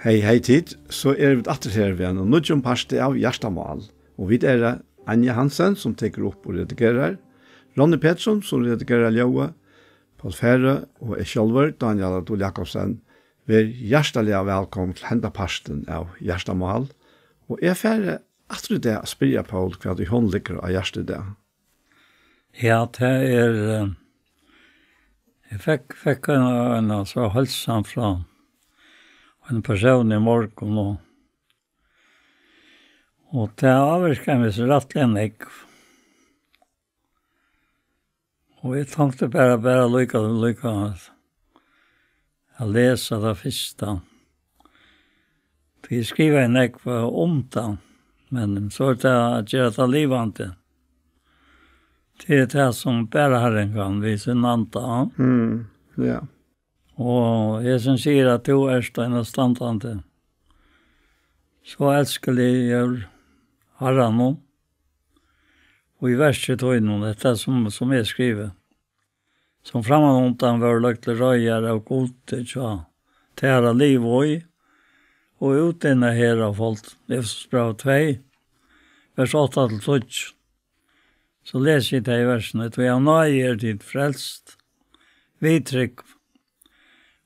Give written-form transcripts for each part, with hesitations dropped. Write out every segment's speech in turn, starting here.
Hei tid, så vi atter her ved en nødgjom parste av Gjerstamal. Og vi Anja Hansen, som teker opp og redigerer, Ronny Pettersson, som redigerer Ljøa, Paul Fære og jeg selv, Daniel Adol Jakobsen. Vi hjertelig velkommen til henda parsten av Gjerstamal. Og jeg færre atter det å spørre Paul hva du håndlikker av hjertet det. Ja, det jeg fikk en så halsen fra en person i morgen, og det avvirket meg så rettelig enn jeg. Og jeg tenkte bare lykke å lese det første. Jeg skriver en ek om det, men så det å gjøre det livende. Det det som bare Herren kan vise en anta. Ja. Og jeg som sier at du en standande, så elskelig gjør Herren nå. Og i verset tog noen, dette som jeg skriver. Som framanontan var lagt til røyer av gode, ja, tæra liv og utinne her av folk, Efesbrev 2, vers 8-12. Så leser jeg det i versene, at vi har nøye dit frelst, vi trygg,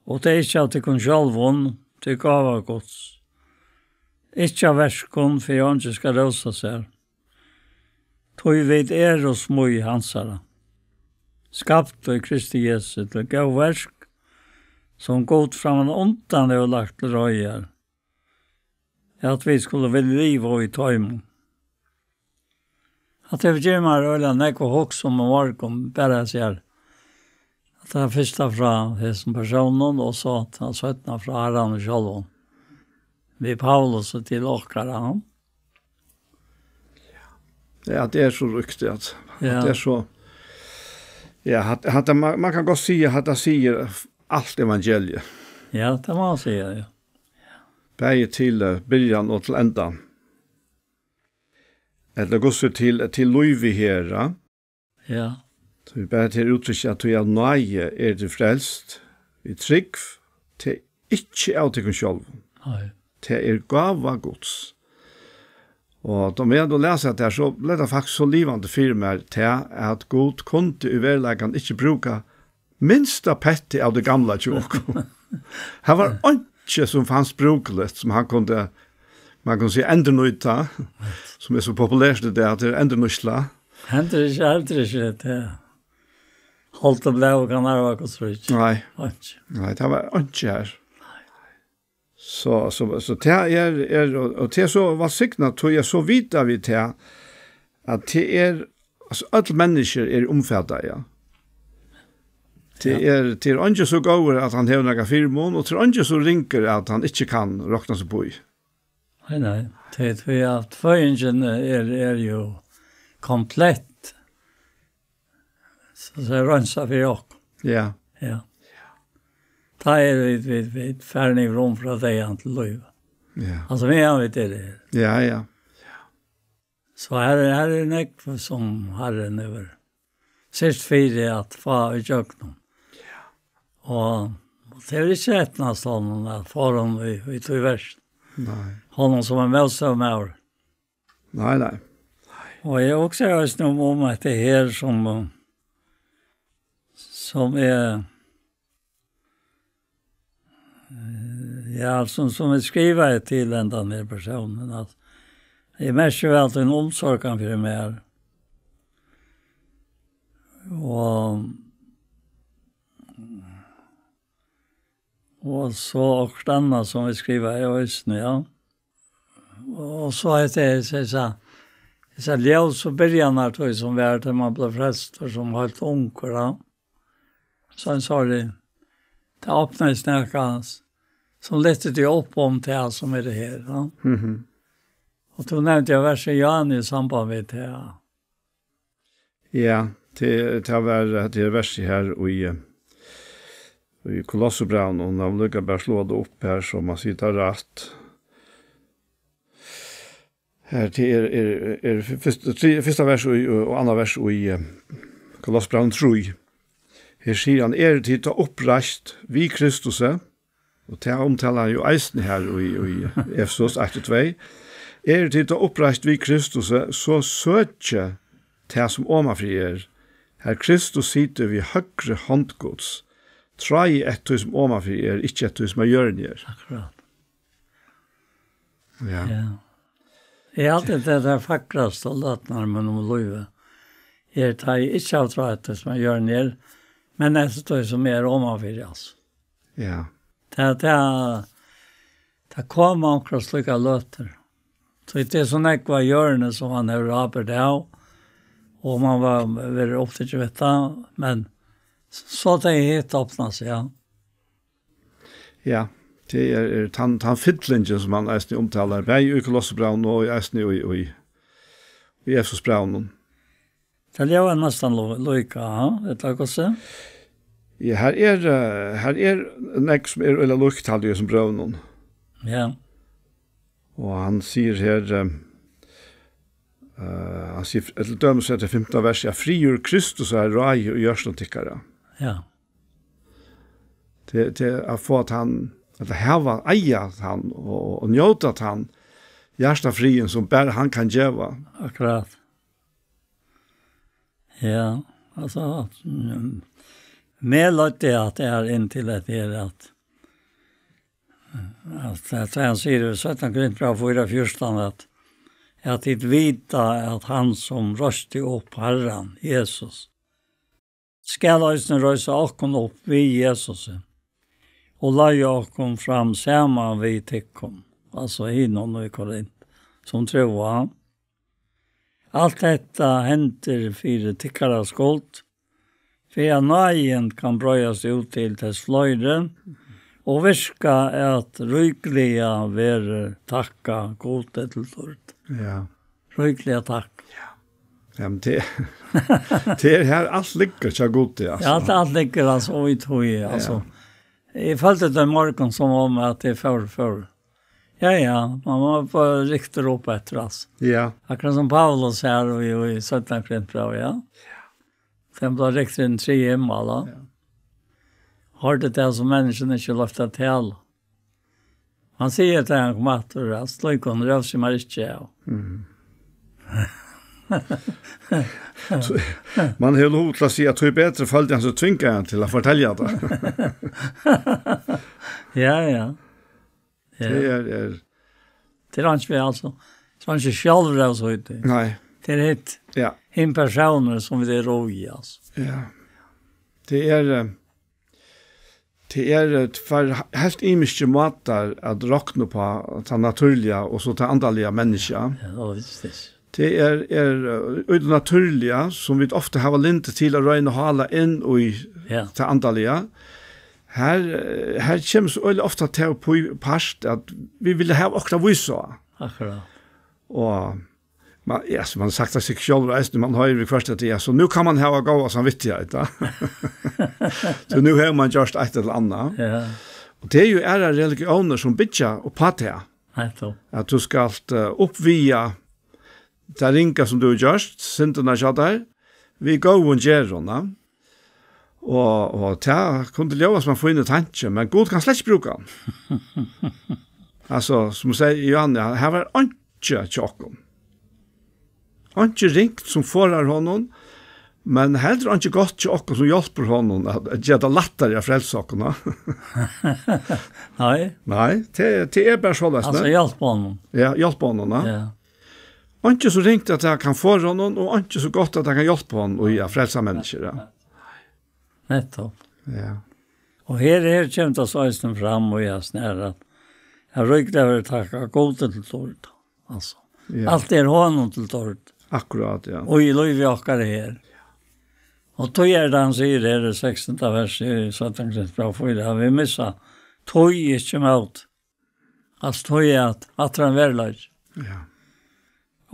og det ikke at det kun sjalvån, til gav av gods. Ikke av verskon, for jeg ikke skal røse seg. Tog vid og små i hansara. Skapt og Kristi Jesu til gav versk, som gått fram en ondan og lagt til røyer. At vi skulle vel liv og i tøymen. At jeg gjør meg røyla nekko hoks om morgen, bare jeg sier at det første fra hessen personen, og så at han søttene fra Herren og Sjalvån. Vi Paulus til åkere han. Ja, det så ryktig at det så... Ja, man kan godt si at det sier alt evangeliet. Ja, det må man si, ja. Begge til byrjan og til endan. Eller går så til Louis her. Ja. Så vi bare til uttrykk at vi er nøye til frelst. Vi trygg til ikke av til oss selv. Nei. Til gava Guds. Og da med å lese det så ble det faktisk så livende for meg til at Gud kunne i verleggen ikke bruke minsta petty av det gamle tjåk. Her var ikke som fanns brukelig, som han kunne, man kan si endernøyta, som så populært det at det endernøysla. Hender ikke det. Holdt og ble og kan arve hva tror jeg ikke. Nei, det var ikke her. Så det og det så var sikkert, tror jeg så vidt av vi til, at det altså alle mennesker omfattet, ja. Det er ikke så gode at han har noen firmån, og det er ikke så ringer at han ikke kan råkne seg på i. Nei, det er at føyingen jo komplett. Så det rønser for oss. Ja. Ja. Da vi færre i rom fra deg til løyve. Ja. Altså, vi har det her. Ja. Så her er nekk som Herren over. Sist fire at få i kjøkken. Ja. Og det er ikke et sånn at foran vi tog verst. Nei. Honom som med oss av meg. Nei. Og jeg også har snakket om at det her som ja, som jeg skriver til denne personen, at jeg merker vel til en omsorgen for meg. Og så og annet som vi skriver i Øysten, ja. Og så er det, jeg sa, ljøs og begynnerne tog som vi til man ble frelst, og som helt unger, da. Så han sa det åpnet snakkes, som lette det opp om det som det her. Ja. Og då nevnte jeg verset Jan i samband med det. Ja, det var verset her i Kolossebraun, og når man lykker bare slå det opp her, så man sitter rett. Her til første vers og andre vers i Kolossebraun 3. Her sier han, tid til oppreist vi Kristus, Og det omtaler jo eisen her i Efesos 1-2. Tid å oppreist vi Kristus, så søker det som omafri her Kristus sitter vi høyre håndgods. Trai etter som omafri ikke etter som gjør den Akkurat. Ja. Jeg alltid det der fackrast og latnar med noen løyve. Tar ikke av trai etter som gjør den men etter som omafri, altså. Ja. Det kommer omkring slike løter. Så det sånn ekva hjørne som han har rapet av, og man var veldig ofte ikke vet det, men så det helt åpnet seg, ja. Ja, det han fiddlingen som han eisne omtaler, vei i Kolossebraun og eisne i Efesosbraun. Det er jo nesten lojka, ja, vet du hva se? Ja, her nek som eller lojktallige som braun. Ja. Og han sier her, han sier, etter dømes etter 15. vers, ja, frigjør Kristus rai og gjørs noen tikkere. Ja. Til å få at han, at heva eia han, og njóta at han, gjørsta frien som bare han kan gjøre. Akkurat. Ja, altså, med løtt det at det inntil at det at han sier i 17 Korinthbrev 4:14 at det vita at han som røste opp Herren, Jesus, skal løsne røse åkken opp vid Jesus, og la åkken fram sammen vid tikkum, altså innom i Korint, som tror han. Alt dette henter fire tikkere skuld, for at nøyen kan brøyes ut til tess fløyre, og virka at rykliga være takka god til tord. Ja. Rykliga takk. Ja. Ja, men det her alt ligger ikke god til, altså. Ja, alt ligger altså i tog, altså. Jeg følte det morgen som om at det før. Ja, man må få riktig opp etter oss. Ja. Akkurat som Paulus her i 17 Korinthbrev, ja. Den ble riktig en 3 himmel, da. Ja. Hørte det som mennesken ikke løftet til. Han sier til han kom etter, at sløyken røvser meg ikke av. Man har lov til å si at du bedre følte han så tvinker han til å fortelle det. Ja. Det er... Det er ikke vi altså. Det er ikke selv røvser. Nei. Det er hit. Ja. En personer som vi er ro i, altså. Ja. Det er for helt imiske måter at råkne på det naturlige og så det andalige mennesker. Ja, visst det. Det det naturlige som vi ofte har lint til å røyne og hala inn i det andalige. Her kommer så veldig ofte til på parst at vi ville ha okra vise. Akkurat. Og man har sagt det seg selv reisende, man har jo først at så nu kan man ha gåa samvittighet. Så nu har man gjort et eller annet. Ja. Og det jo religioner som bytja og på det. At du skal oppvia det ringa som du har gjort, syndene kjøtt der, vi går og gjør henne. Og det kunne lova som man får inn i tanke, men God kan slett ikke bruke den. Altså, som sier Johanne, her var ikke tjokken. Ikke ringt som forar honom, men heller ikke godt til okker som hjelper honom at gjøre det lettere av frelsakene. Nei. Nei, det bare så løsne. Altså hjelp honom. Ja, hjelp honom, ja. Ikke så ringt at jeg kan få honom, og ikke så godt at jeg kan hjelpe honom og gjøre frelsa mennesker. Ja. Nettopp. Ja. Og her kommer det så fram og jeg snærer at jeg røykte over takka god til tord. Altså. Ja. Alt honom til tord. Akkurat, ja. Og i lov vi okkar her. Og tog det han sier her i 16. vers i 17. Korinthbrev 4, vi missa tog ikke mot. Altså tog at han verlag. Ja.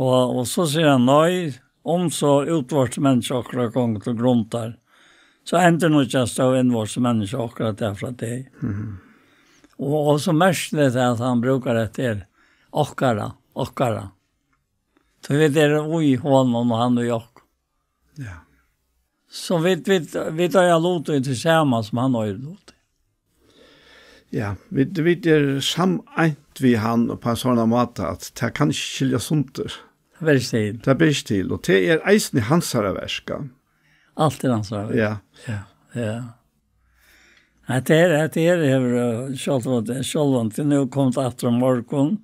Og så sier han, nei, om så utvårt menneske akkurat gong til gruntar, så ender nok ikke stå innvårt menneske akkurat derfra det. Og så mest det at han brukar etter okkara. Så vi i honom og han og jag. Ja. Så vi tar jag lot til samma som han har lot. Ja, vi sameint vi han på en sånn måte at det kan ikke skilja sunter. Det til. Det blir til, og det eisen i hans verska. Alt hans verska. Ja. Ja. Det sjølvant til nå kom det etter morgen.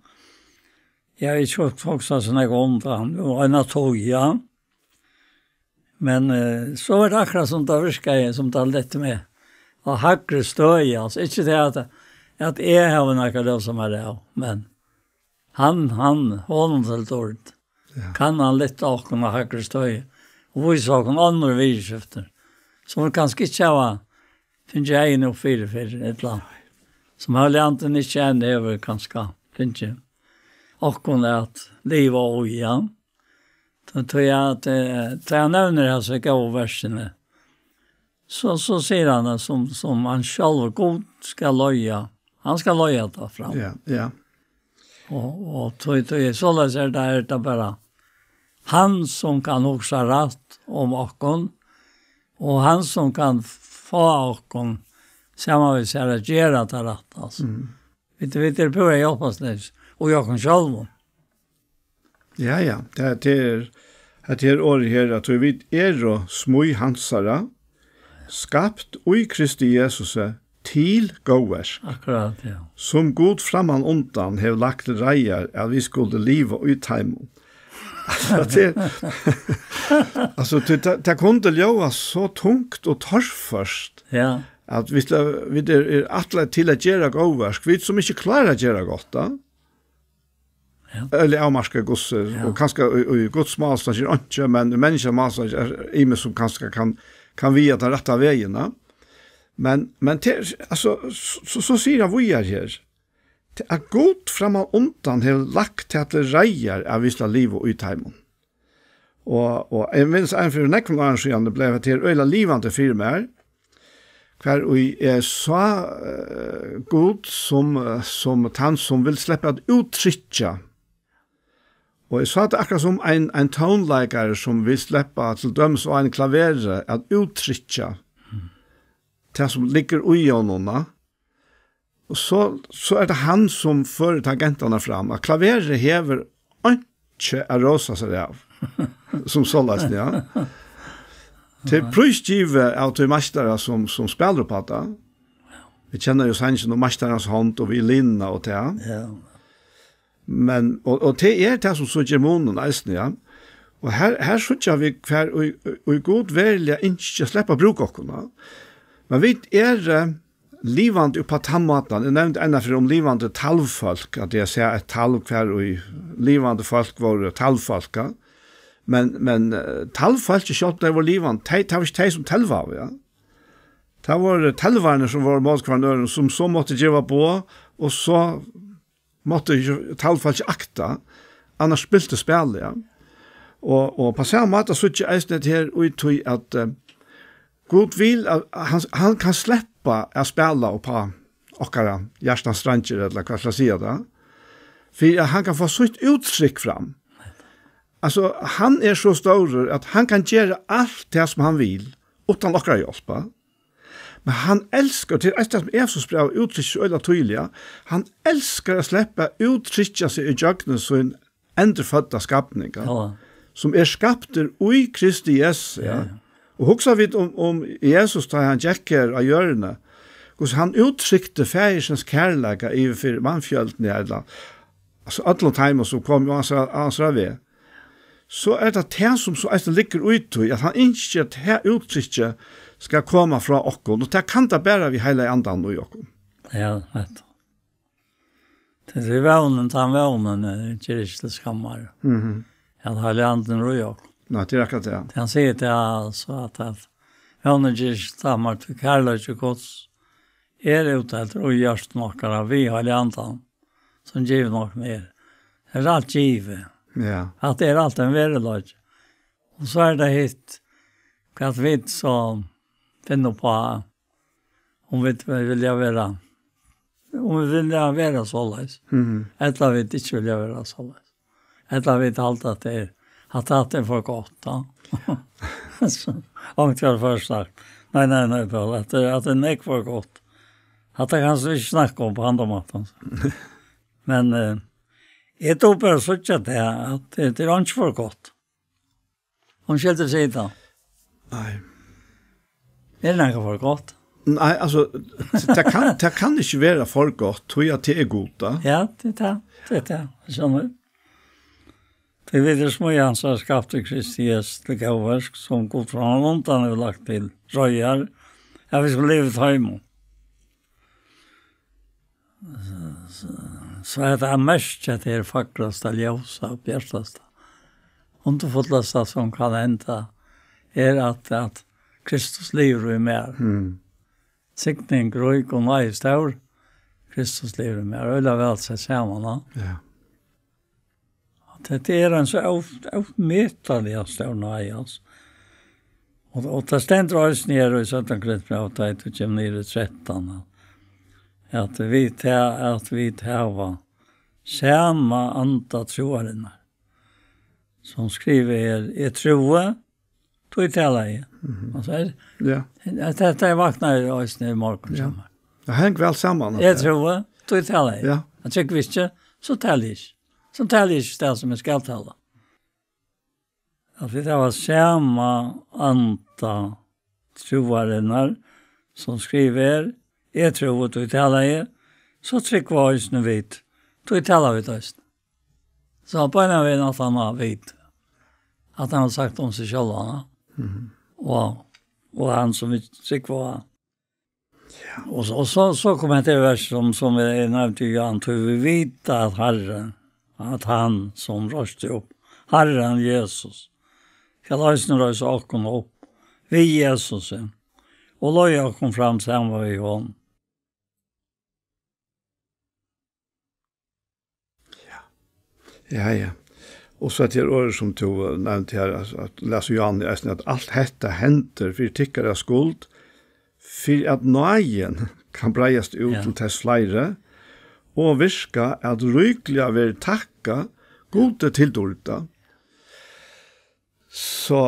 Jeg har ikke også sånn jeg om det, og en av tog, ja. Men så var det akkurat som det virket, som det lett med. Og hakre støy, altså. Ikke det at jeg har noe av det som det, men honom til dårlig. Ja. Kan han litt åkken og hakre støy. Og vi så noen andre virkjøfter. Som kanskje ikke var, finnes jeg en og fire et eller annet. Som Halianten ikke kjenner over kanskje, finnes jeg. Åkken at liv og igjen. Da tror jeg at jeg nevner det så gode versene. Så sier han det som han selv god skal løye. Han skal løye det fram. Ja. Og så løser det bare han som kan huske rett om åkken, og han som kan få åkken, sammen med seg å gjøre det rett. Altså. Vi prøver å hjelpe oss litt, og jeg kan selv. Ja. Det året her at vi og smøy hansara, skapt og i Kristi Jesus til gåvers. Akkurat, ja. Som god framan undan har lagt reier at vi skulle liva ut heimon. Altså, det kunne ljóa så tungt og torrførst. Ja. At vi atle til å gjøre gåvers, vi som ikke klarer å gjøre godt da. Ja. Eller avmarska gosser, og kanskje i Guds malstans er ikke, men mennesker malstans er ime som kanskje kan via den rette veiene. Men altså, så sier han vi her, det er godt fremme undan har lagt til at det reier av visla liv og utheimen. Og jeg minns en for nekken av siden det ble til øyla livande firmer, hver vi er så god som han som vil slippe at uttrykke. Og jeg sa det akkurat som en toneleikere som vil slippe til døms og en klavere at uttrykke det som ligger ui honom. Og så er det han som fører tangentene fram. At klaveret hever ikke å råse seg av. Som således, ja. Til prøysgivet av de mestere som spiller på det. Vi kjenner jo sannsyn og mesterens hånd og violinene og det. Ja. Men, og det er det som så gjør månen eisen, ja. Og her sørger vi hver og god velja ikke slippe å bruke okkerne. Men vi livande på tannmaten. Jeg nevnte enda for om livande talvfolk, at jeg ser et talv hver og livande folk var talvfolk. Men talvfolk er kjøpt det var livande. Det var ikke de som talva av, ja. Det var talverne som var mot hverandre, som så måtte gjøre på, og så måtte talvfolk akta, annars spilte spillet, ja. Og på samme måte så er det ikke her uttøy at God vil at han kan slippe å spille på okkara hjertens stranger, eller hva skal jeg si det. For han kan få sånt uttrykk fram. Altså, han er så stor at han kan gjøre alt det som han vil, uten okkara hjelpe. Men han elsker, til et som er så spør uttrykk så øyla tydelig, han elsker å slippe uttrykket seg i jøgnet som en endrefødda skapning, som er skapter ui Kristi Jesus, ja. Og hugsa vi om Jesus da han jekker av hjørne, hvordan han uttrykte færisens kærleika i for mannfjølten i Erland. Altså, alle timer som kom jo hans ved. Så er det det som så ligger ut i, at han ikke at det uttrykket skal komme fra okken, og det kan det bare vi hele andan i okken. Ja, vet du. Det er vånen, ta vånen, ikke riktig skammer. At hele anden roi okken. Nei, det er akkurat det. Han sier til altså at vånen ikke stammer til kærlighet og gods uttalt og gjørst nokkere vi hele andan som giver nok mer. Det er alt givet. Ja. At det er alt en verelag. Og så er det hit hva vi så finner på om vi vil være såleis. Eller vi ikke vil være såleis. Eller vi alt at det at det for godt, da. Om det var først sagt. Nei, Paul, at det er ikke for godt. Att det kanske inte snacka om på andra maten. Men jag tror bara så att det är inte för gott. Hon skilde sig då. Nej. Är det inte för gott? Nej, alltså det kan inte vara för gott, tror jag det är goda. Ja, det är. Så det vet det små Jans har skapat Kristias till gåversk som god från London har lagt till röjar. Ja, vi skulle leva hemma. Så är det mest att det är fakraste, ljusa och bjärtaste. Underfullaste som kan hända är att Kristus lever i mer. Siktning, grøyk og nøy stor. Kristus lever i mer. Øyla vel seg sammen. Ja. Det er en så avmøtelig stor nøy. Altså. Og det stender også nere i 17 Korinthbrev, det kommer nere i 13. At vi tar samme anta troarene. Som skriver er troe, tog tala i. Alltså ja. Det vaknar ju oss nu i morgon. Ja. Det hänger väl samman. Jag tror tog tala i. Ja. Jag tycker visst inte så talar jag. Så talar jag det som jag ska tala. Att det var samma anta troarinnar som skriver jag tror tog tala i. Så tryck var oss nu vid. Tog tala vid oss. Så på en av en att han har vid. Att han har sagt om sig själv. Och han som vi tycker var. Ja. Och så kommer jag till vers som vi nämnde ju antog vi vita att Herren, att han som röstade upp, Herren Jesus, ska lösna saken upp, vi Jesus, och löja kom fram sen var vi hon. Ja. Och så att det är som tog nämnt här att läsa Johan att allt detta händer för tyckare skuld för att nöjen kan brejas ut till tess flera och viska att rykliga vill tacka gode tilldorda. Så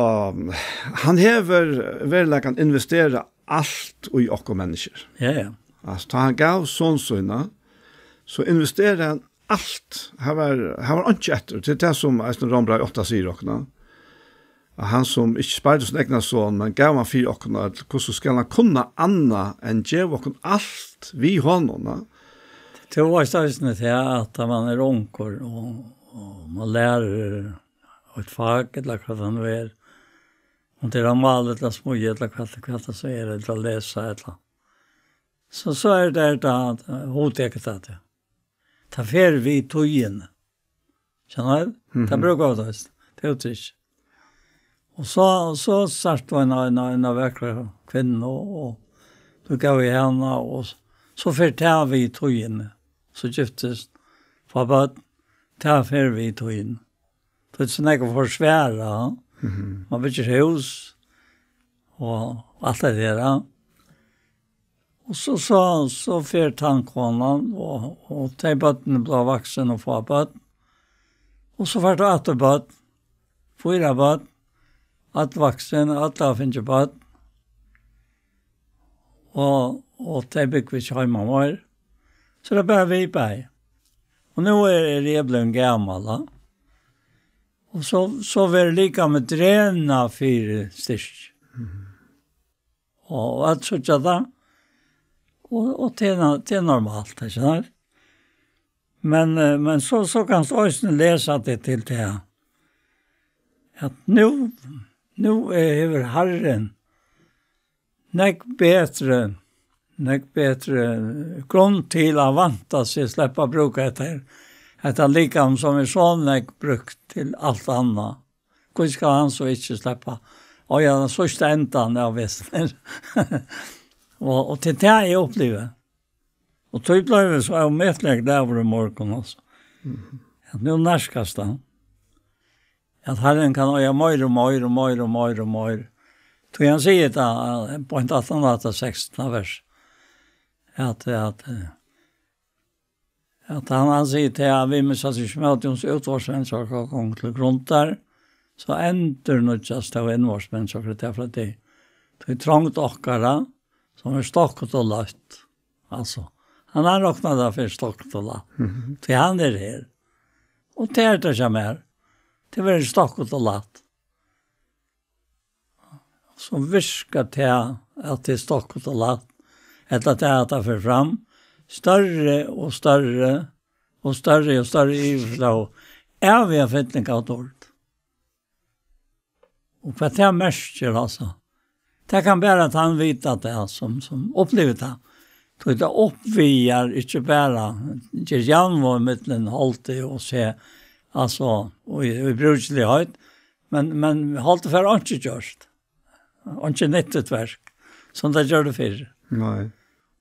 han häver verkligen investera allt i oss människor. Ja. Alltså han gav sånsöna så investerar han allt. Han var inte efter. Det är det som Eisen Rambra 8 sier också. Han som inte sparade sin egna son, men gav han 4 också. Hur ska han kunna anna än ge och allt vi honom? Det var störst till att man är onkor och man lär ett fag eller vad det nu är. Och det är malet eller små eller vad det så är det att läsa eller. Så är det att hotäcket att det. Ta fer vi tojen. Känner du? Det brukar vara det. Det är och så satt en vacker kvinna och då gav vi henne och så förtär vi tojen. Så giftes för bara ta fer vi tojen. Det är såna för svära. Man vill inte hus och allt det där. Och så för tankonan och tejbatten blev vuxen och fåbad. Och så var det återbad. 4 bad. Att vuxen, att av finns bad. Och tejbik vi hemma var. Så det bara vi på. Och nu är det blivit gammal. Och så var det lika med träna 4 styck. Och att så där. Och det är normalt, inte sant? Men så kan du läsa det till det. Att nu är Herren näck bättre grund till att vanta sig släppa bruka det här likam som är så näck brukt till allt annat. Hur ska han så inte släppa? Och jag så ständan jag vet. Och till det jag upplever. Och då blev det så avmätligt där var det morgon också. Att nu närskas han. Att Herren kan öja mer. Då han säger det på en 18-16 vers. Att han säger till att vi med sig smältjons utvarsmänniskor kom till grund där. Så ändrar nödjast av envarsmänniskor därför att det är trångt åkara som är stocket och lagt alltså. Han har räknat det för stockt och latt. Till han är här. Och det är det som är. Det var stockt och latt. Så viskar det att det är stockt och latt. Eller att det är att det för fram. Större och större och större och större iflå. Är vi en fittning av dåligt. Och för det är mest alltså. Det kan bara att han vita det som upplever det. Så det uppviar inte bara inte janvår mittlen hållte och se alltså och i brukslighet men hållte för inte just. Inte nyttigt verk som det gör det för. Nej.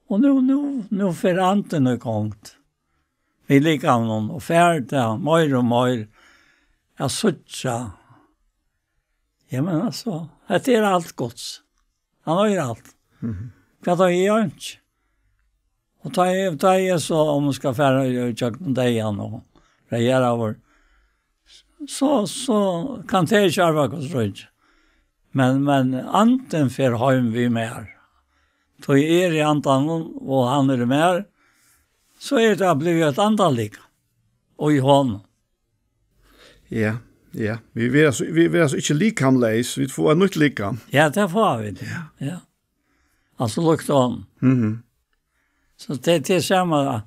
Och nu för anten är gångt. Vi ligger någon och färda mer och mer. Jag sucha. Ja men alltså, det är allt gods. Han har ju allt. Vad det är inte. Och ta är så om man ska färra i köken dagen och regera över. Så kan det inte vara gott röd. Men anten för hem vi mer. Så är i antan och han är mer. Så är det blivit ett antal lika. Och i honom. Ja. Ja, vi vill alltså inte likamleis, vi får en nytt likam. Ja, det får vi det. Ja. Alltså lukta om. Så det är samma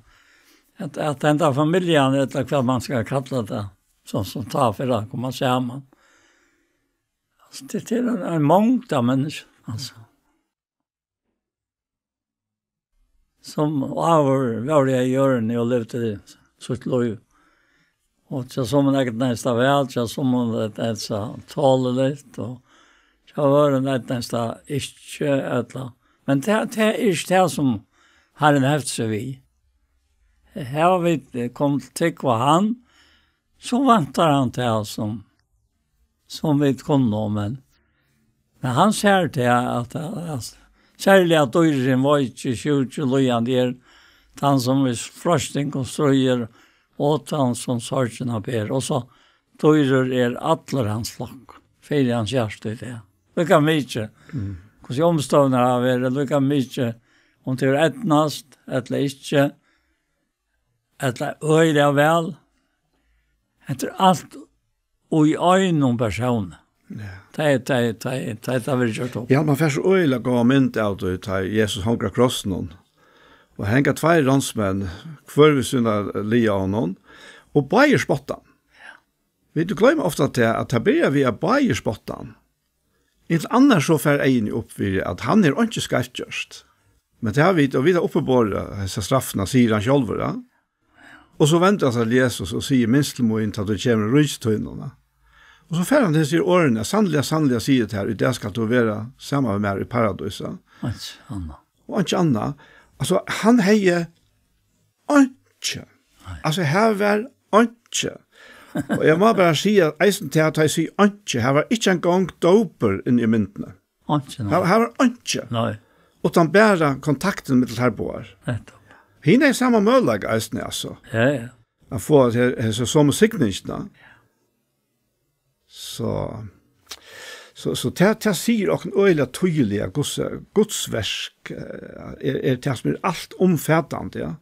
att den där familjen eller vad man ska kalla det som tar för att komma samman. Alltså det är en mångd av människor alltså. Som var det gör när jag levde så ett liv. Och så som man ägt nästa väl, så som man det så talet och så var det nästa inte ätla. Men det är inte det som har en häft sig vi. Här har vi kommit till vad han, så vantar han till oss som vi kunde men han ser till att särskilt att dörren var inte 20 lojan där han som är frosting och ströjer och han som sorgen ber. Och så dörren alla hans flock. För hans hjärta i det. Lycka mycket. Hos omstående av er, lycka mycket. Om det är etnast, eller inte. Eller øyla vel. Det er alt og i øynene personer. Det har vi gjort opp. Ja, man får så øyla gå mynd av det til Jesus hanker krossen. Og henga 2 ransmenn, hver vi synda lia honom, og bajer spottan. Vi du glemmer ofta at det blir vi av bajer spottan. Inntil annars så fer egin opp vi at han er ikke skarftjørst. Men det har vi, og vi har oppebåret disse straffene, sier han sjølver, ja. Og så venter han til Jesus og sier minst til moen til at du kommer rydstøynene. Og så fer han til sier årene, sannelig sier det her, og det skal du være sammen med meg i paradiset. Og ikke annet. Altså, han heier ikke. Altså, her var ikke. Og jeg må bare si at eisen til at jeg sier ikke, her var ikke en gang doper inn i myndene. Her var ikke. Nei. Og han bærer kontakten med her boer. Hina er samma möjlighet eisen, altså. Ja. Att få det som signingen. Så det sier och en öjliga tydliga godsverk är det som är allt omfattande, ja.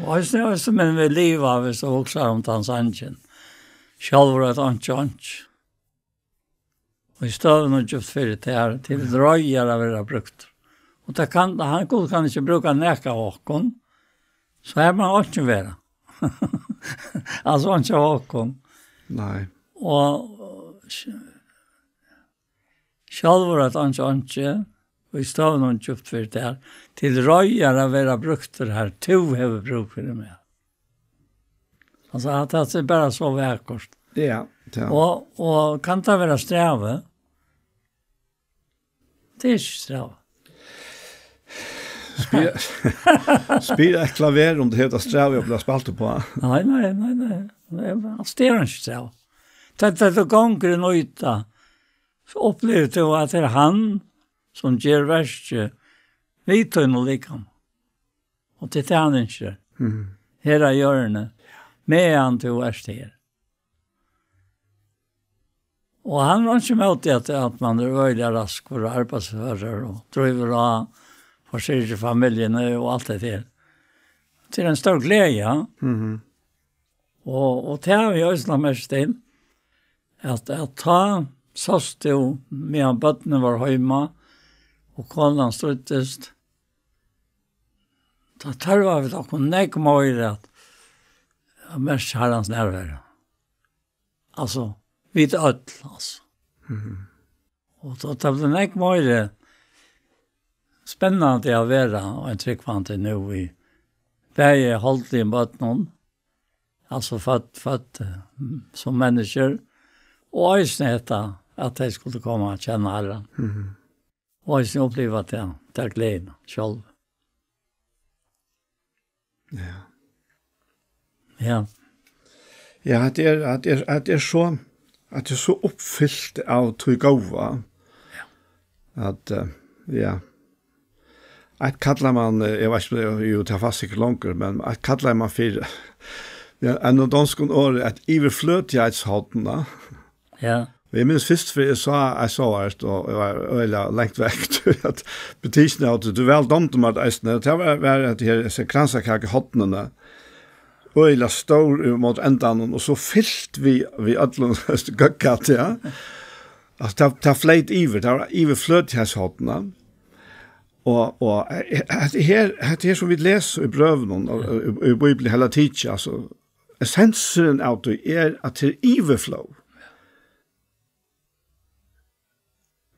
Och det är som en vi lever vi så också om hans angen. Själva att ange. Och i staden och just för det här till dröjar av era brukt. Och det kan han kan inte bruka näka åkon. Så här man inte vara. Alltså inte åkon. Nej. Och själva att ange och i staden och just för det här till dröjar av era brukter här. To har bruk för det med. Alltså att det är bara så verkost. Ja. Och kan det vara sträva? Det är inte sträva. Spira ett klaver om det heter sträva och blir spalt på. Nej. Det är inte sträva. Det gånger en yta så upplever du att det är han som ger värst vid och likam. Och det är han inte. Hela hjörnet. Med han till värst här. Och han var inte med att man är öjliga rask för arbetsförare och driver av forsørger familiene og alt det der. Til en stor glede, ja. Og det har vi også mest inn, at ta sås til med bøttene var hjemme, og konen struttest, da tar vi da kunne ikke måle at mest har hans nærvær. Altså, vid ødel, altså. Og da tar vi ikke måle spennende å være, og en tryggvante nå i Bæge holdt i bøttene, altså født som mennesker, og øyne etter at de skulle komme og kjenne Herren. Og øyne oppleve at det er gleden selv. Ja. Ja. Ja, det er så oppfyllt av tryggava. At, ja. Ett kallar man, jag vet inte ju ta fast sig långt, men ett kallar man för en av danskon år att överflödtighetshaltna. Ja. Vi minns först för jag sa att och var öla längt väck att betisna att du väl dömt om att det var att det så kransakake hotnarna. Öla stor mot ändan och så fyllt vi allon gackat ja. Alltså ta fleit iver, ta överflödtighetshaltna. Og her som vi leser i brøven og i Bibelen hele tiden, altså, essensen av det at det er iverflow.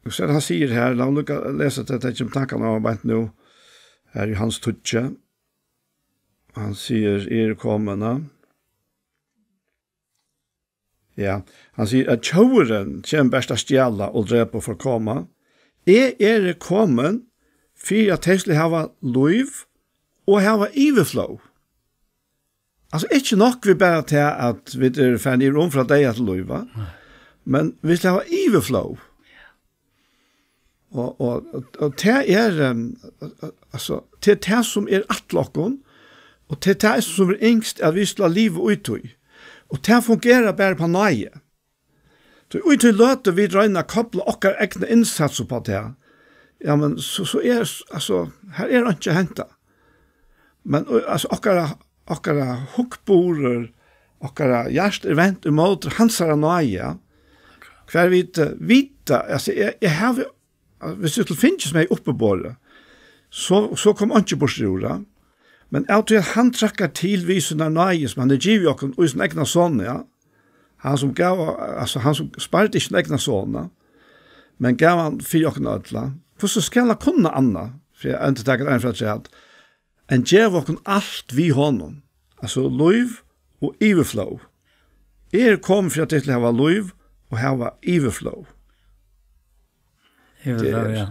Og så han sier her, la meg lese det, det er ikke tankene av arbeidet nå, her i hans tutje. Han sier, kommende. Ja, han sier at tjåren kommer best å stjæle og drepe for å komme. Kommen for at de skulle ha liv og ha overflow. Altså, ikke nok vi bare til at vi er ferdig rom fra deg til liv, men vi skal ha overflow. Og det altså, det det som atlokken, og det det som yngst at vi skal ha liv ut i. Og det fungerer bare på nøye. Så ut i løte vi drøyner koble okker egne innsatser på det. Ja, men så altså, her det ikke hentet. Men altså, okkara hukkborer, okkara hjärst vent imot hansara nøye, hver vita, altså, jeg har, hvis det finnes meg oppe på det, så kom han ikke bort til jorda, men jeg tror at han trakker tilvisende nøye, som han givet okken og sin egna sånne, ja, han som sparte ikke sin egna sånne, men gav han for okken ødla, for så skal han kunne anna, for jeg ikke takker en for å si at en gjev okken alt vi honom, altså liv og overflow. Kom for at det til å ha liv og ha overflow. Overflow, ja.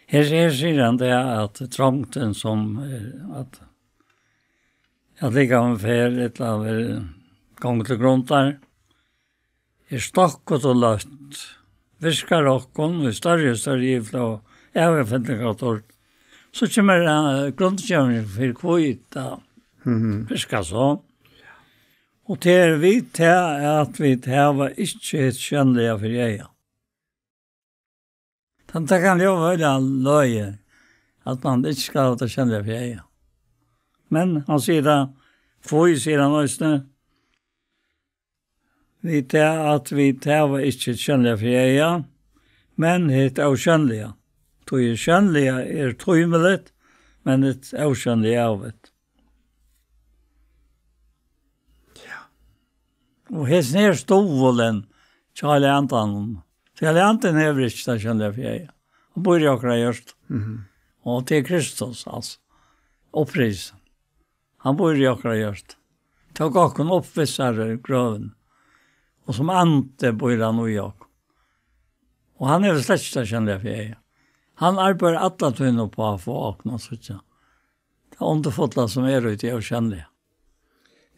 Her sier han det at trångten som at ligger om fer et eller annet gang til grunn der stokket og løtt viskar okkon og større overflow overflow så kommer grunnkjøvning for kvitt viskar så og til vi til at vi har ikke et kjønnelige for jeg det kan jo være løye at man ikke skal ha det kjønnelige for jeg men han sier det sier han også vi til at vi har ikke et kjønnelige for jeg men det er kjønnelige kjønnelige tøymelig men det er kjønnelige av det. Og hans nere stolen, Charlie Anton. Charlie Anton er ikke det kjønner for jeg. Han bor i akkurat gjørst. Og til Kristus, altså. Opprisen. Han bor i akkurat gjørst. Tog akkurat oppvissere grøven. Og som ante bor han i akkurat. Og han er slett ikke det kjønner for jeg. Han arbeider alle tøyne på å få akkurat, så ikke. Det er underfotlet som er ute og kjønner.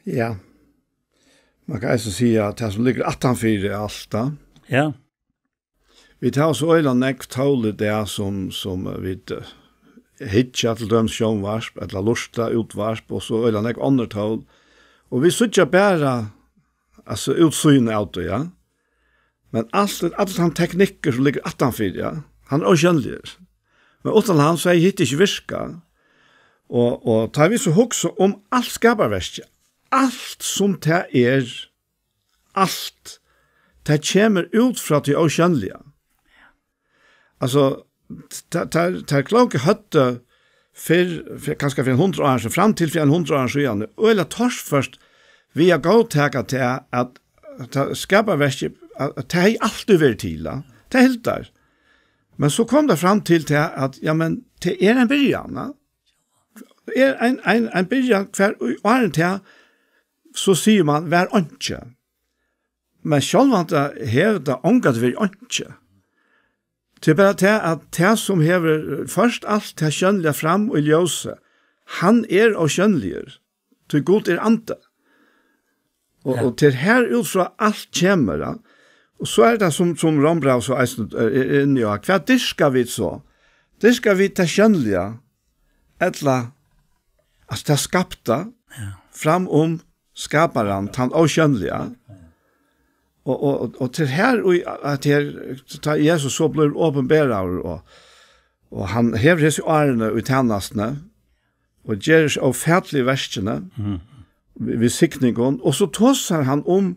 Ja. Man kan altså si at det som ligger 18-4 er alt da. Ja. Vi tar så øyla nekk tålet det som vi hitja til døms sjånvarsp, eller lusta utvarsp, og så øyla nekk andre tål. Og vi sutja bare altså utsynet av det, ja. Men alle de teknikker som ligger 18-4, ja, han er også kjønnelig. Men utan han så är det inte virka. Och tar vi så också om allt skaparverket. Allt som det allt det kommer ut från det okänliga. Alltså det kloka hötte för kanske för 100 år sedan fram till 100 år sedan. Och eller tors först vi har gått till att skaparverket att det är allt över till. Det är helt där. Men så kom det fram till att ja men det är en början. Det är en början för åren till så säger man vär inte. Men självant hävda ångat vi inte. Det är bara det att det som häver först allt det skönliga fram och ljóse. Han är och skönliger. Till god är ante. Och till här utfra allt kommer. Och så är det som Rombrau så är inne och vad det ska vi så? Det ska vi ta skönliga. Ettla att det skapta fram skaparen han oskönliga. Och till här och att här Jesus så blir uppenbarad och han häver sig årene ut tjänastene och ger sig av färdlig verskene vid sikningen och så tåsar han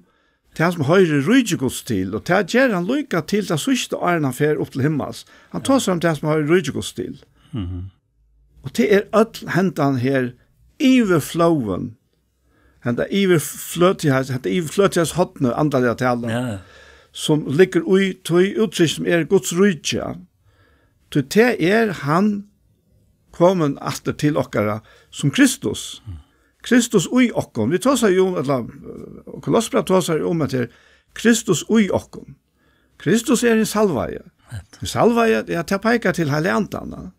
det som høyre rydgjegos til, og det gjør han lykka til det siste årene han fer opp til himmels. Han tåsar om det som høyre rydgjegos til. Og det er öll hentan her iverflowen, hentan iverfløtighets hotne andalige talen, som ligger ui tog uttrykk som Guds rydgja. Det er han kommen atter til okkara som Kristus. Kristus ui okkom. Vi tåsar jo og Kolossbrevet tåsar jo om at det er Kristus ui okkom. Kristus er en salvaje. En salvaje er at det peikar til hele andan.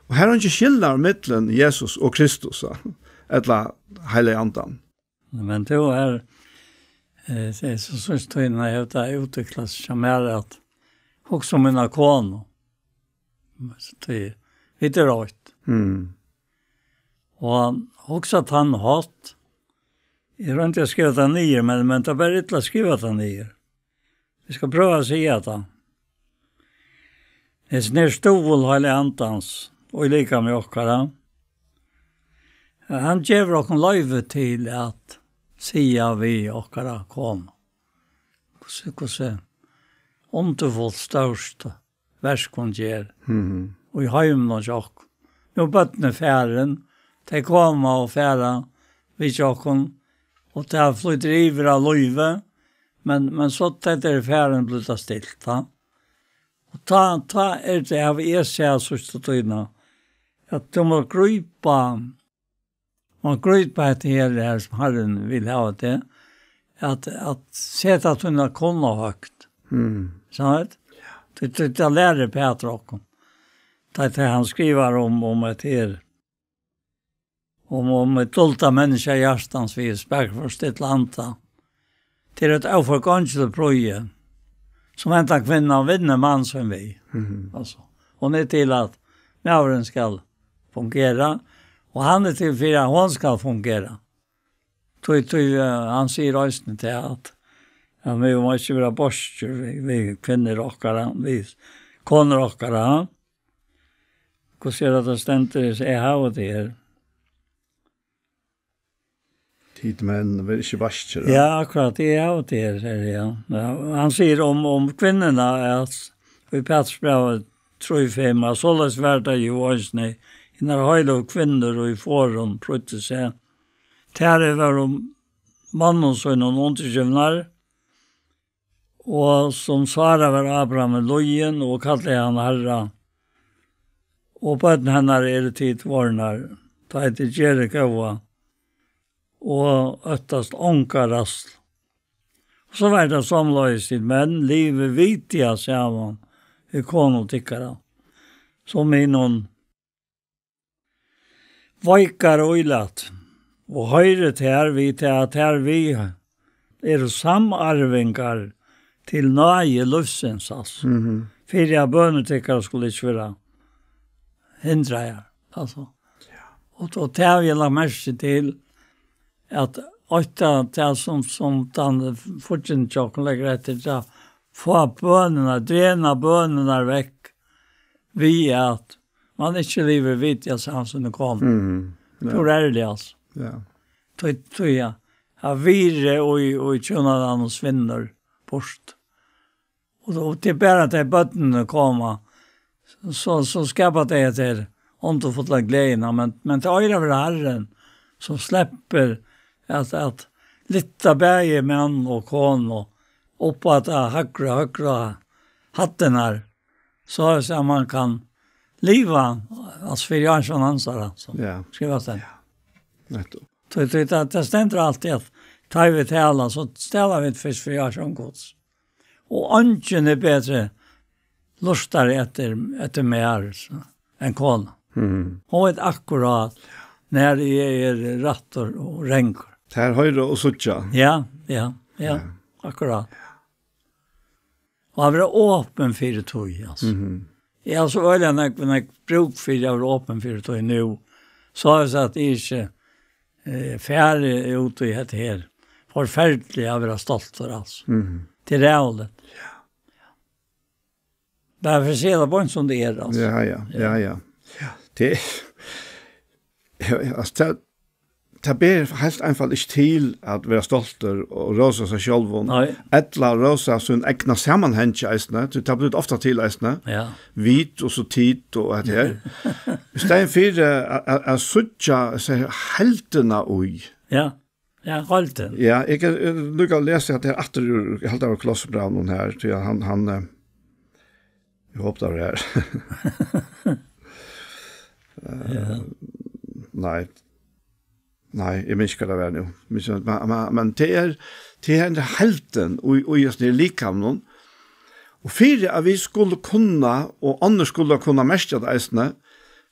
Og her er ikke skillnar mittlen Jesus og Kristus, eller hele andan. Men det er så synes du innan jeg har utviklet seg mer at også mina kone, vi er rått. Og också att han hatt. Jag har inte skrivit det ner, men det är bara inte att skriva det ner. Vi ska pröva att säga det. Det är snär stol hela antans och lika med åkara. Han ger oss en löjve till att säga vi åkara kom. Hvordan underfullt største verskon ger. Og i heimen og sjokk. Nå bøttene færen, de kommer og færa vid sjokken, og de flytter iver av løyve, men så tetter færen blir det stilt. Da. Og ta er det av ser sørste tøyna, at du må krypa etter her som Herren vil ha det, at seta at hun har kunnet høgt. Sånn? Det lærer Peter også. Det han skriver om et her, om et dolta menneske i hjertansvis, bergførst et lanta, til et avforgångselig prøye, som hentar kvinna vinner man som vi. Altså, hon er til at mævren skal fungera, og han er til for at hon skal fungera. Han sier også til at vi må ikke være borster, vi kvinner okkara, vi koner okkara. Hvordan ser det at stenter jeg har det her? Tid, men vi ikke borster. Ja, akkurat, jeg har det her, ja. Han sier om kvinnerna at i Petersbrevet 3:5, at såles verda i åsne, innan høyde og kvinner og i foran prøtte seg. Tære var mannen og noen underkjøvnar, og som svaret var Abraham med lojen, og kallte han herra. Og bøtten hennar er tid varnar, ta etter Jerikova, og øttast ånkarast. Og så var det samløys til menn, livet vitia sammen, i kono tikkara, som i noen vaikar og ilat, og høyre til at her vi er samarvingar til nøye løftsinsats. For jeg bønetikkara skulle ikke være hindra her. Altså. Og det har vi lagt merke til at det som den fortjentsjokken legger etter til få bønene, drena bønene vekk vi at man inte lever vid jag sa som det kom. Ja. Då är det alltså. Ja. Tror jag. Ja, vire och tjänar och svinner post. Och då det bara att bötten komma så skapar det till inte fått la glädje men det är över Herren som släpper att lite bäge män och kon och upp att hackra hatten här så man kan leva alltså för jag som ansvarar så. Ja. Skriva sen. Netto. Det ständer alltid att tar vi till alla så ställer vi först för jag som gods. Och anken är bättre lustar efter mer än kona. Hon vet akkurat när det är rattor och ränkor. Här höjre och suttja. Ja, akkurat. Och jag var öppen för det tog, alltså. Jag har så öliga när jag bruk för jag var öppen för det tog nu. Så har jag sagt att jag inte färdig ut i det här. Forfärdligt jag var stolt för alltså. Till rävlet. Därför ser det på en som det är alltså. Ja. Det alltså det ber helt enkelt inte till att vara stolter och rosa sig själv. Ettla rosa sin egna sammanhang i eisne. Det har blivit ofta til eisne. Ja. Vit og så tid og det her. I stedet for at suttja heltene ui. Ja, helten. Ja, jeg kan lukke å lese at det er atter helt av Klossebraun her, til han jeg håper det var her. Nei, jeg minns ikke hva det var nå. Men det er en helten og just det likamnen. Og for at vi skulle kunne, og andre skulle kunne mestre det eisene,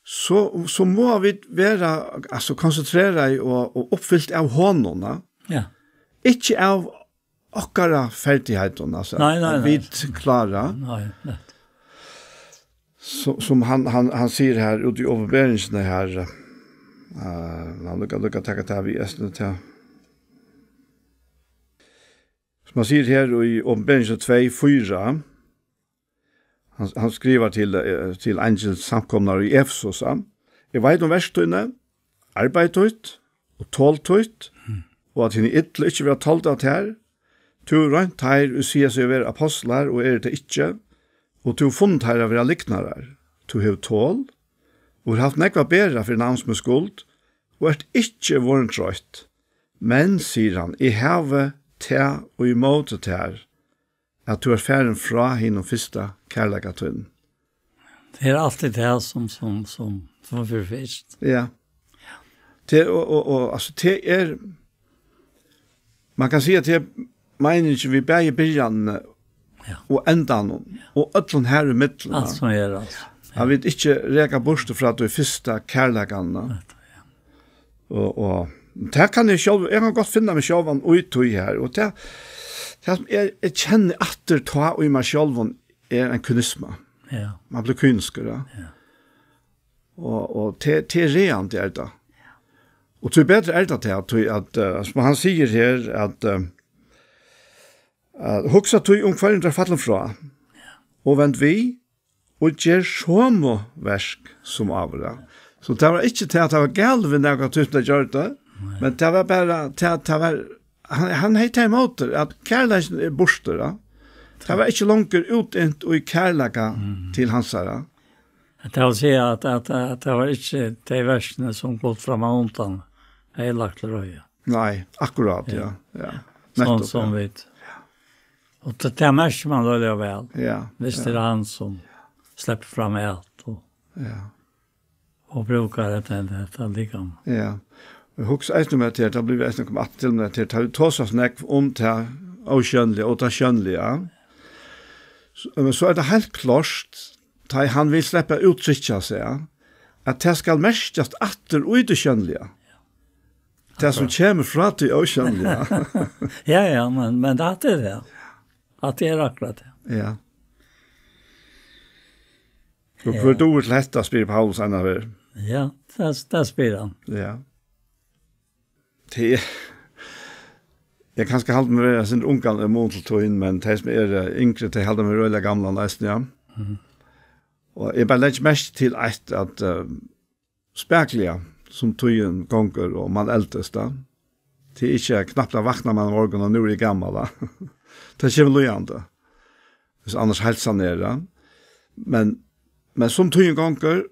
så må vi være altså, konsentrere og oppfylt av håndene. Ja. Ikke av okkara ferdighetene, altså. Nei. Vi klarer. Nei. Som han sier her, ute i overberingsene her, han lukka takka til vi eisene til. Som han sier her i overberingsene 2:4, han skriver til Angels samkomnar i Efesos. Jeg vet om verstøyne, arbeidtøyt og tåltøyt, og at henne ytterlig ikke vil ha tålt av her. Tu rønt her og sier seg å være apostlar, og det ikke. Og tu funnet her å være liknarer. Tu hev tål, og har haft nekva bedre for navns med skuld, og ikke vært trøyt. Men, sier han, I have te og I måte te her, at du færen fra henne første kærlegatøyen. Det alltid det som förfest. Ja. Det och alltså det man kan säga att det meningen vi bäger början och ändan och öllon här I mitten. Alltså är det alltså. Jag vet inte räka bort för att du första kärlekan. Och det kan jag själv jag har gått finna mig själv ut och här och det som jag känner att ta och I mig själv är en kunisma. Ja. Man blir kunskare. Ja. Och det är rent det då. Och det är bättre det att som han säger här att huxa tog kvar fallen fra. Och vänt vi och ger som verk som avra. Så det var inte till att det var galven när jag tyckte gör det. Men det var bara till att det var han heter emot att kärleken är borster. Det var inte långt ut och I kärleka till hans herre. Det vill säga att det var inte de versene som gått fram av ontan. Jag har lagt röja. Nej, akkurat, ja. Sånt som vet. Och det märker man då det väl. Ja. Visst är det han som släpper fram allt. Och brukar det likam. Ja. Jag huxar ändå med det har blivit ändå kommit till med det har tåsas snack om det oskönliga och det skönliga. Men så är det helt klart att han vill släppa uttrycka sig att det ska mestast åter ut det skönliga. Det som kommer från det oskönliga. Ja, men det är det. Att det är akkurat det. Ja. Så för då är lätt att spela Paulus annan. Ja, det spelar han. Ja. Det jag kanske hålla mig med sin unga motortoin men det som är yngre det håller mig rölla gamla nästan ja. Og jeg bare legger mest til at spekliga som tøyen gonger og man eldest da. Det ikke knappt å vakna man morgen og nå er jeg gammel da. Det kommer lojande. Hvis annars helsa nere. Men som tøyen gonger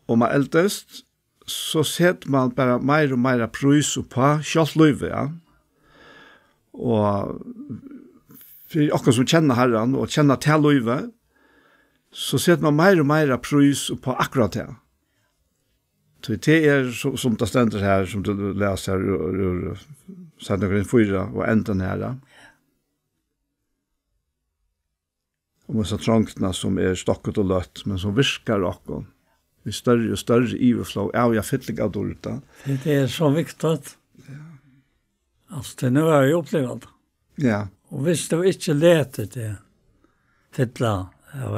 og man eldest, så setter man bare mer og mer prøys på kjalt løyve, ja. Og for akkurat som kjenner herren og kjenner til løyve, så setter man mer og mer prøys på akkurat det. Så det som det stender her, som du leser her, Sandegren 4 og enden her. Og med så trångtene som stokket og løtt, men som virker akkurat. Vi større og større iveflå, jeg fyller av dårlig. Det så viktig. Ja. Altså, det nå har jeg opplevd. Ja. Og hvis du ikke leter det, fyller jeg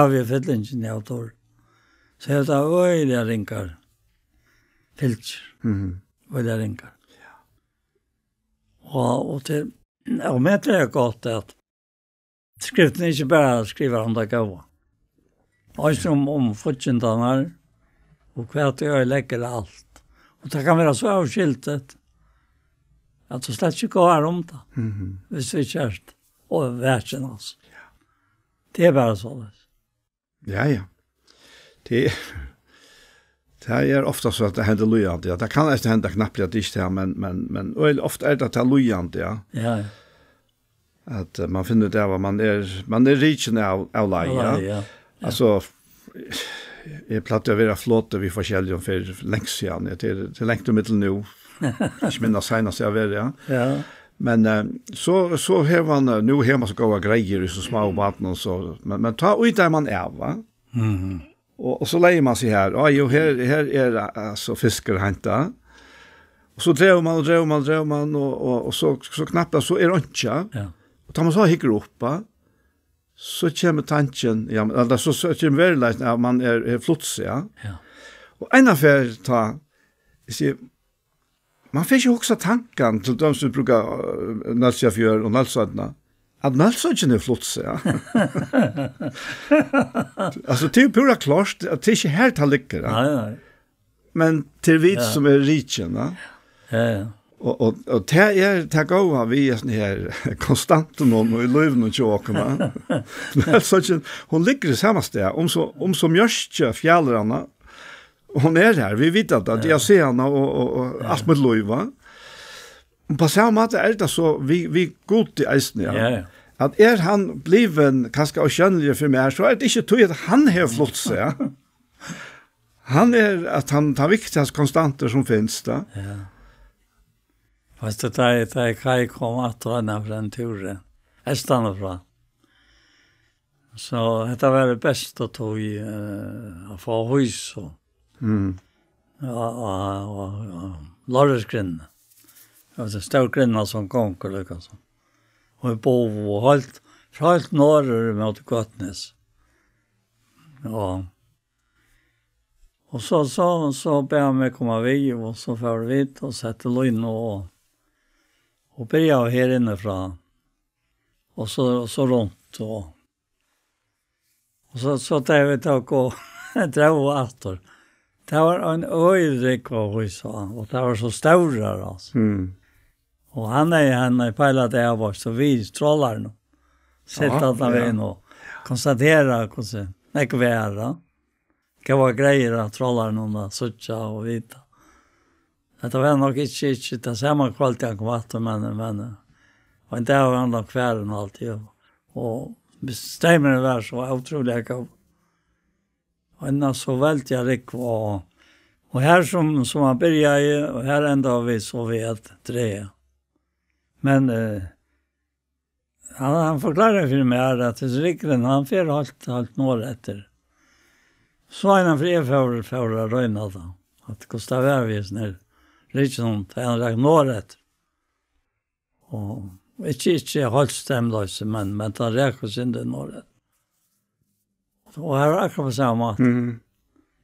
vil fylle ikke av dårlig. Så jeg tar øyelig ringer, filter, øyelig ringer. Ja. Og med det godt at skriften ikke bare skriver om det gode. Også om fortjentene og hva at jeg legger alt. Og det kan være så avskiltet at det slett ikke går om det. Hvis vi kjørst og verden altså. Ja. Det bare så. Ja. Det ofta så at det hender lojant. Ja. Det kan ikke hende knappt at det ikke er, men ofte det til lojant, ja. Ja. At man finner det av man rikende av leie, ja. Alltså jag plattar vara flott vi forskjellige för längs igen till längt och mittel nu. Jag menar senast jag var ja. Ja. Men så har man nu hemma så goda grejer i så små vatten och så men ta ut där man är va. Och så lägger man sig här. Ja, jo här är alltså fiskar hämta. Och så drar man och så knappt så är det inte. Ja. Och tar man så hickar upp så kommer tanken, ja, eller så kommer verleisen at man flots, ja. Ja. Og en av man får ikke også tanken til de som bruker nølsjafjør og nølsødene, at nølsødene flots, ja. Altså, det pura klart, at det ikke helt har lykker, ja. Nei. Men til vi som riken, ja. Ja. Og det går vi sånn her konstant og i løyven og tjåkene. Hun ligger i samme sted, om så mjørste fjellerne, hun her, vi vet at de har sett henne og alt med løyven. På samme måte det så, vi god i eisen, ja. At han bliven kanskje å skjønnelig for meg, så det ikke tog at han har flott seg, ja. Han at han tar viktigste konstanter som finnes da. Ja. Fast det är kaj kom att röna för en tur. Jag stannar fra. Så det var det bästa att ta i att få hus och lördagsgrinna. Det stor grinna som konker liksom. Och bo och helt norr mot Gottnes. Ja. Och så ber jag mig komma vid och så får vi och sätta lön och börja här inifrån. Och så runt och så där vi tog och drog åter. Det var en öjrik vad vi sa och det var så stora alltså. Och han är pejlat av oss så vi trollar nu. Sätta att vi och konstatera hur det är. Det var grejer att trollar någon sucha och vita. Det var nog inte det samma kvalitet av vatten men och inte av andra kvällen alltid och bestämmer var så otroligt god. Och en så väldigt jag rik var och här som man började och här ända vi så vet tre. Men han förklarar för mig att det rikren han får allt norr efter. Så en fri för röna då. Att kosta värvis när Richard han räknar norret. Och inte hållt stämlös men det räcker sin det norret. Och här är det på samma.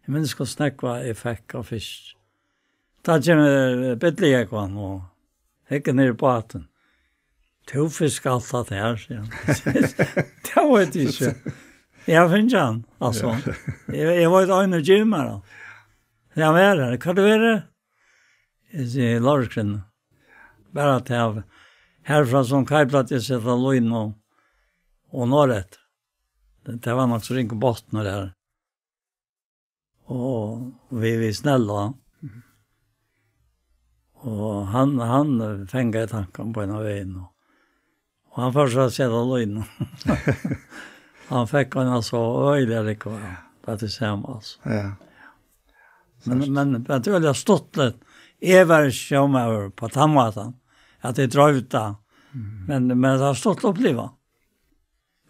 Jag minns hur snack var i fick och fisk. Där kommer bedliga kvar och häcker ner på båten. Två fisk allt det här. Det var det inte. Jag finns han, alltså. Jag var ett ögn gymmar då. Jag var där, kan du vara? Jag säger Lorskren. Bara att jag härifrån som kajplatt jag sätter Loin och norret. Det var något så ring på botten där. Och vi snälla. Och han fängade tanken på en av vägen. Och han försökte sätta Loin. Han fick en så öjliga rekord. Det är samma alltså. Ja. Men det var det stått lite. Jag var sjömöver på tandmaten. Att det drar ut det. Men det har stått uppleva.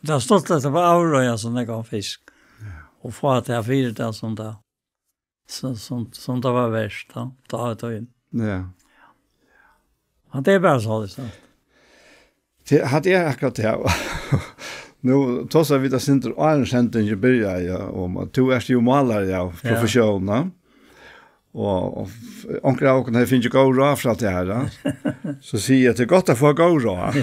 Det har stått lite på avröja som det gav fisk. Och få att jag firat det sånt där. Sånt det var värst. Ta ett ögon. Ja. Ja, det är bara så det står. Det hade jag akkurat det här. Nu tossar vi det inte Arnskänten i början om att du är ju malare av professionen. Och onkel och när finns ju gå rå för att det här. Så säger jag att det är gott att få gå rå.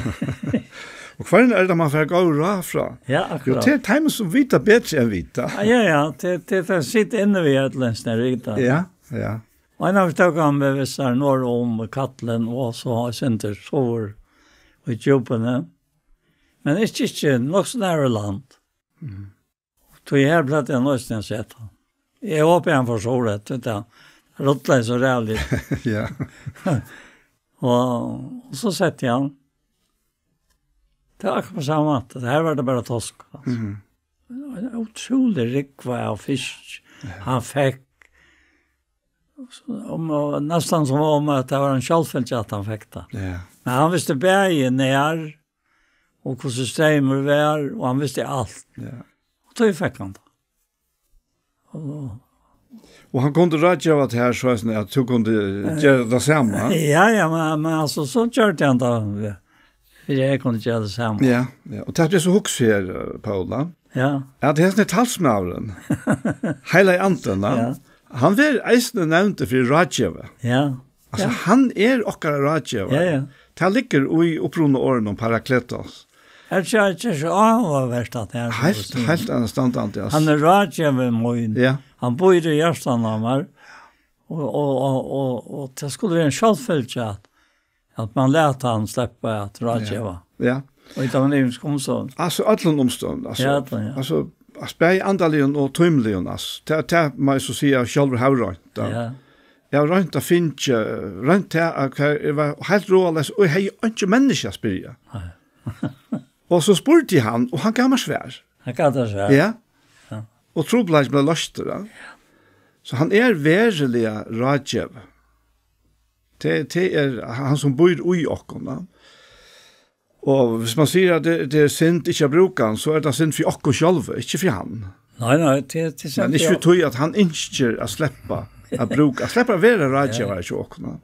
Och kvar är det man får gå rå från. Ja, akkurat. Jo, det är time som vita bättre än vita. Ja, det sitter inne vid ett länsnär vita. Ja. Och en av taggarna med vissar norr om Kattlen och så har center sår och jobben. Men inte nog så nära land. Tog jag här platt jag någonstans sett. Jag var på en för såret, vet jag. Rottlar så rävligt. Ja. och så sett jag. Det var på samma sätt. Det här var det bara tosk. En otrolig rikva av fisk. Han fick. Nästan som om att det var en självfällt att han fick det. Ja. Men han visste bergen ner. Och hur systemet var. Och han visste allt. Ja. Och då fick han det. Och han kunde rädja av att här så att du kunde göra det samma. Ja, men alltså så gjorde han det. För jag kunde göra det samma. Ja. Och det är så hux här, Paula. Ja. Ja, det är sån talsmavren. Hela i antarna. Ja. Han var eisne nevnt för Rajeva. Ja. Alltså han är okkara Rajeva. Ja. Det ligger i upprunna åren om Parakletos. Jag tror inte så avvärst att det är. Helt annan standant. Han är Rajeva moin. Ja. Han bor i Gjerstanamar. Och det skulle vara en självföljt att man lät han släppa att Rajeva. Ja. Och inte av en omstånd. Alltså allan omstånd. Alltså spej andalion och tymlion. Det man så säga själva har Ja. Jag har inte finnt rent det var helt rålös och hej inte människa spyrja. Och så spurte han och han gav mig svär. Han gav det svär. Ja. Och troblads blev löst då. Så han är verkliga Rajev. Det är han som bor i ockorna. Och hvis man säger att det är synd inte att bruka han, så är det synd för ock och själva, inte för han. Nej, det är synd. Men inte för att han inte att släppa att bruka. Att släppa vara Rajev är ju ockorna.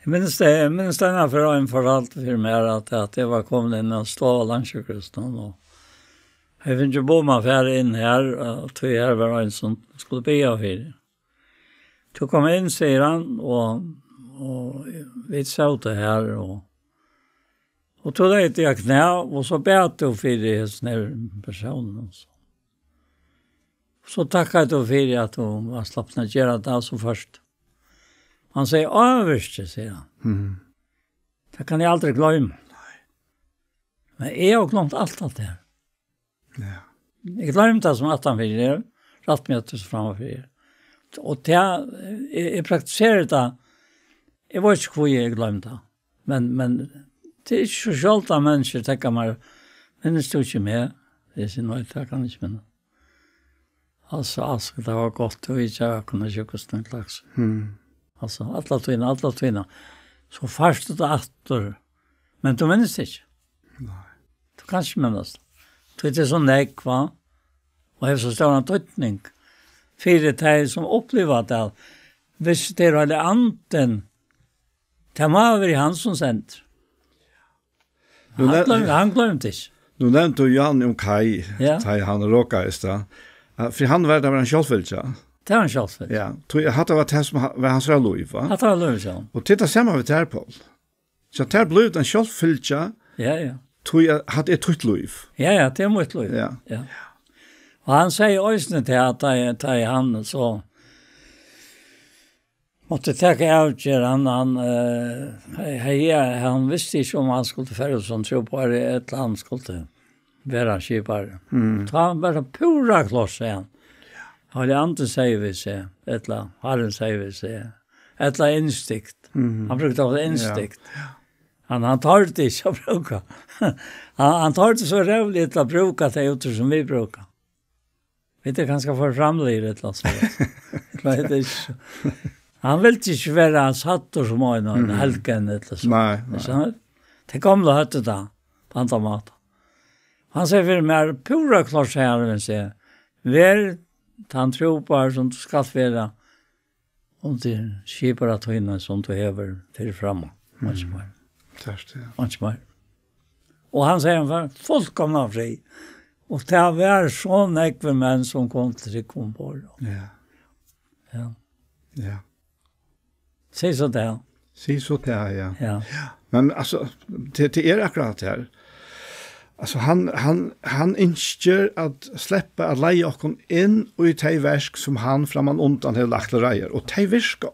Men det är för en för allt för mig att det var kommit in och stå landsjukhusen och jag vet inte bo man färre in här och tog här var en som skulle be av för. Så kom in, säger han, och vi sa det här och tog det till knä och så bät du för det här personen. Så tackade du för att du var slappnat att göra det så först. Han säger överst, säger han. Det kan jag aldrig glömma. Men jag har glömt allt det här. Ja. Jag glömde det som att han vill göra. Rätt mötes framför er. Och jag praktiserar det. Jag vet inte hur jag glömde det. Men det är inte så självt att människor tänker mig. Men det stod inte med. Det är sin nöjt, jag kan inte minna. Alltså, det var gott och jag kunde köka stund lax. Alltså, alla tvinna. Så först och efter. Men du minns det inte. Nej. Du kan inte minnas det. Det är så nek, va? Og det er så stor en tøytning. Fire teg som opplever det. Hvis det er alle anten, det må være han som sendt. Han glemte ikke. Nu nevnte du Jan om Kai, Ja. han råkade i sted. For han var det var en kjølfølt, ja. Det var en kjølfølt. Ja, jeg hadde vært det som var hans rødløy, va? Det var løy, ja. Og titta sammen med det på. Så det ble en kjølfølt, ja. Ja. Tror jeg hadde et tøyt løy. Ja, det er mot løy. Ja. Ja. Och han säger också till att ta i han så måtte ta avgör han visste inte om han skulle färre som tror på ett land skulle vara skipare. Så han bara pura kloss igen. Har det inte säger vi sig, ettla Herren säger vi sig, ettla instinkt. Han brukade ha instinkt. Han tar det inte att bruka. Han tar det så rävligt att bruka det utor som vi brukar. Vet du, kanske för framlivet eller så. Han vill inte vara satt och som en helgen eller så. Nej. Det kom då hette det på andra mat. Han säger för mig, pura klart säger han vill säga. Vär han tror på som du ska vara om du skipar att hinna som du häver till framåt. Manchmal. Och han säger för fullkomna fri. Och det var så nekve män som kom till kompor. Ja. Säg så där. Ja. Men alltså det akkurat här. Alltså han önskar att släppa att leja och in och i tejverk som han framan undan har lagt rejer och tejverk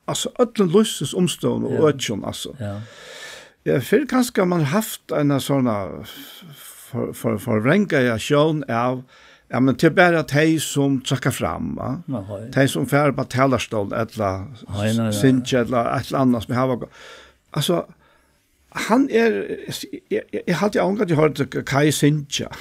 alltså ödlen lusses omstående och ödjon alltså. Ja, för kanske man haft en såna förvrängation av men till bara tej som trycker fram va. Tej som fär på talarstol eller synch eller ett annat som har alltså han jag hade angått jag hörde Kai Sincha.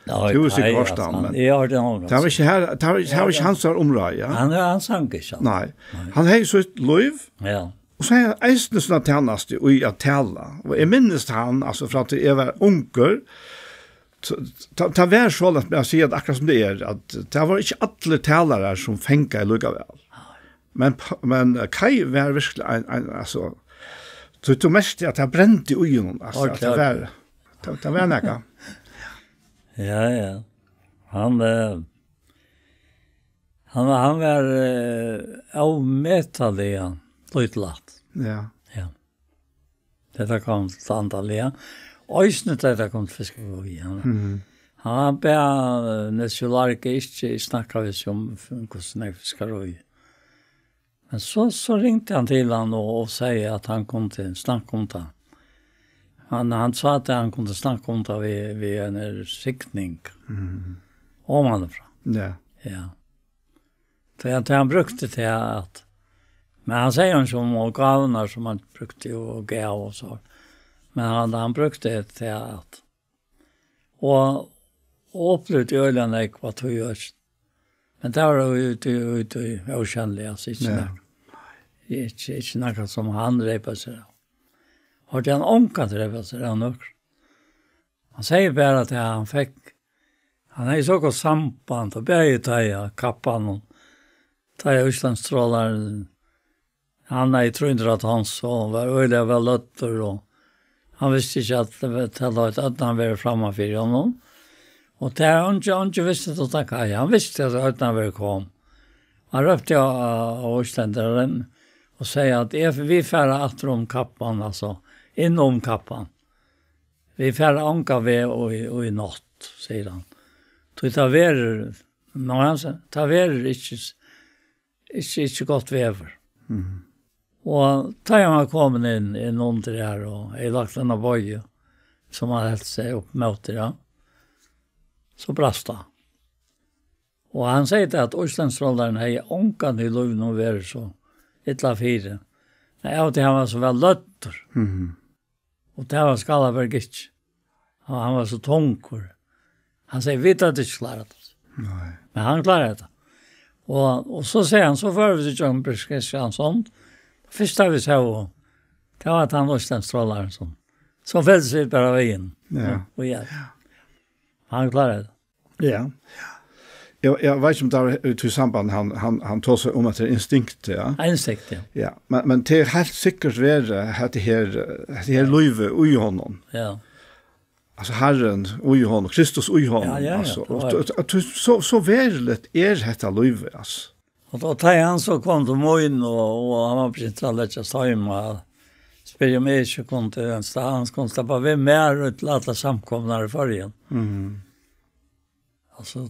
Ja, det var så kostar men. Jag har det angått. Det var inte här, det var inte hans område, ja. Han sang inte. Nej. Han har ju så ett liv. Ja. Och så är eisen såna tjänast i att tala. Och jag minns han alltså för att jag var onkel. Ta vär så att jag säger akkurat som det är att det var inte alla talare som fänkade i lugga väl. Men Kai var verkligen en alltså så det mest att jag brände i ögonen alltså att det var näka. Ja. Han var avmätaliga lutlat. Ja. Detta kom till antalliga. Ösnet detta kom till fiskeri. Han bär näsjolarke inte snacka vi om hur fiskeri. Men så ringte han till han och säger att han kunde snacka om det. Han sa att han kunde snacka om det vid en siktning. Om han Ja. Så han brukte det att men han säger inte om gavnar som han brukte och gav och så. Men han brukte det till att och upplevt i ölen jag vad du gör. Men det var ju okännligt alltså inte. Inte något som han repade sig. Har det han omkat repade sig nog. Han säger bara att han fick han är så gott samband och bäger kappan och taja Islandsstrålaren. Han är 300 tons och var öliga väl lötter och han visste inte att det var att han var framme för honom. Och det har han inte visste att det var han visste att han var kom. Han röpte av Islandaren och säger att vi färre attor om kappan, alltså inom kappan. Vi färre anka vi och i natt, säger han. Så det var inte gott väver. Och tar jag kommit in under det här och jag lagt den av böje som han hällt sig upp mot det, så brast han. Och han säger att Østlandsrollaren har ånkan i lugn och värre så ettla fire. Nej, och det han var så väl lötter. Och det var Skallaberg inte. Han var så tångkor. Han säger, vet att det inte klarat oss. Nej. Men han klarar det. Och så säger han, så var vi till John Briskesson sånt. Första vi så, det var att han var Østlandsrollaren som fällde sig bara vägen. Ja. Och han klarar det. Ja. Jag vet inte om det är i samband han tar sig om att det är instinkt, ja. Instinkt, ja. Ja, men det är helt säkert att det här livet i honom. Ja. Alltså Herren i honom, Kristus i honom. Ja. Alltså, så värligt är detta livet, alltså. Och då tar han så kom de in och han var precis att lägga sig hemma. Spelade med inte kunde han kunde släppa vem mer ut alla samkomna i förrgen. Alltså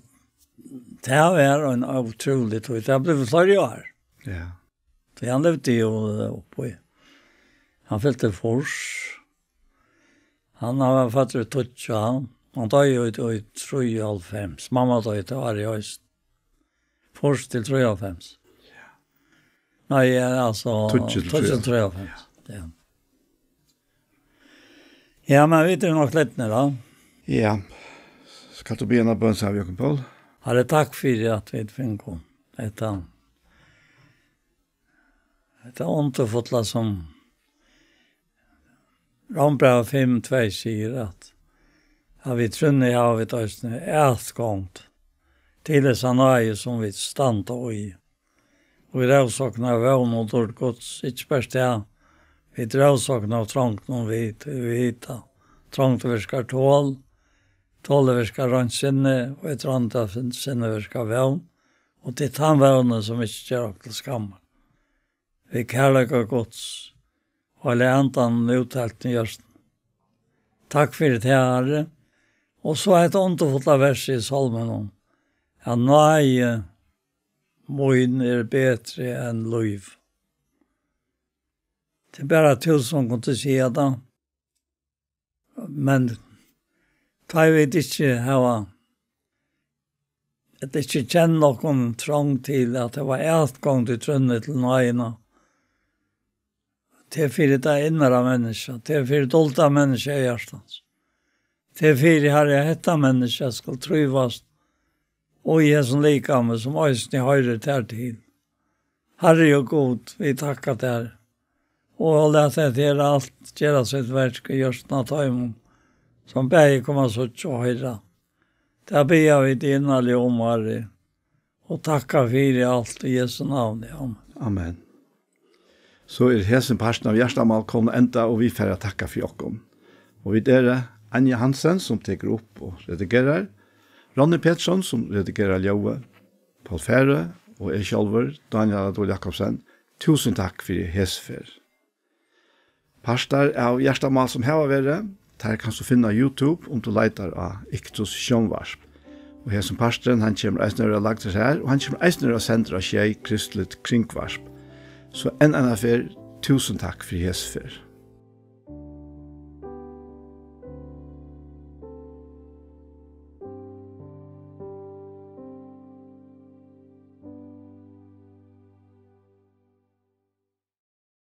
Det var en utrolig tog. Det blev flere år. Ja. Så han levde jo oppe i. Han fylte fors. Han var fattig touch han. Han tar jo ut i 3,5. Mamma tar ut var i høyst. Fors til 3,5. Ja. Nei, altså... Touch til 3,5. Ja. Ja, men vet du nok litt nå da? Ja. Skal du begynne på en av Jørgen Paul? Ja, det takk for at vi finner kom. Det är underfotla som Rombrau 5:2 sier at vi trunner av et østene ætgångt til det sanai som vi standa i. Og vi rævsakna av vevn og dårlig gods, ikke bare det. Vi rævsakna av trångt noen vita. Trångt verskar tål verskar rannsinne, og et rand av sinne verskar vevn. Og det er tannvevne som ikke gjør til skammer. Vi kærleika gods, og alle andan uttalt i gjørsten. Takk for det her. Og så et underfotla vers i salmen om, ja, nøye moin bedre enn liv. Det er bare til som kunne si det. Men da jeg vet ikke hva, at jeg ikke kjenner noen trang til at det var et gang til trønne til nøyene. Det er for det innere mennesker, det er for dolda mennesker i hjertens. Det er for her jeg hette mennesker skal trivas og i en sånn likame som øyne høyre til. Herre og god, vi takker der. Og lett det til alt, gjøre sitt verk og gjøre sånn at høyre, som begge kommer så til høyre. Det ber vi til innholdet om, Herre, og takker for alt i Jesu navn. Amen. Så hesen parten av Gjerstamal kommer enda, og vi får takke for dere. Og vi dere Anja Hansen, som teker opp og redigerer, Ronny Pettersson, som redigerer Ljøve, Paul Fære, og jeg selv, Daniel Adol Jakobsen. Tusen takk for hesfer. Pastor av Gjerstamal som har vært, der kan du finne YouTube om du leiter av Iktus Sjønvarsp. Og hesen pastoren, han kommer eisner av lagt her, og han kommer eisner av sender av Kjei Kristelig Kringvarsp. Så en annen fer, tusen takk for hesfer.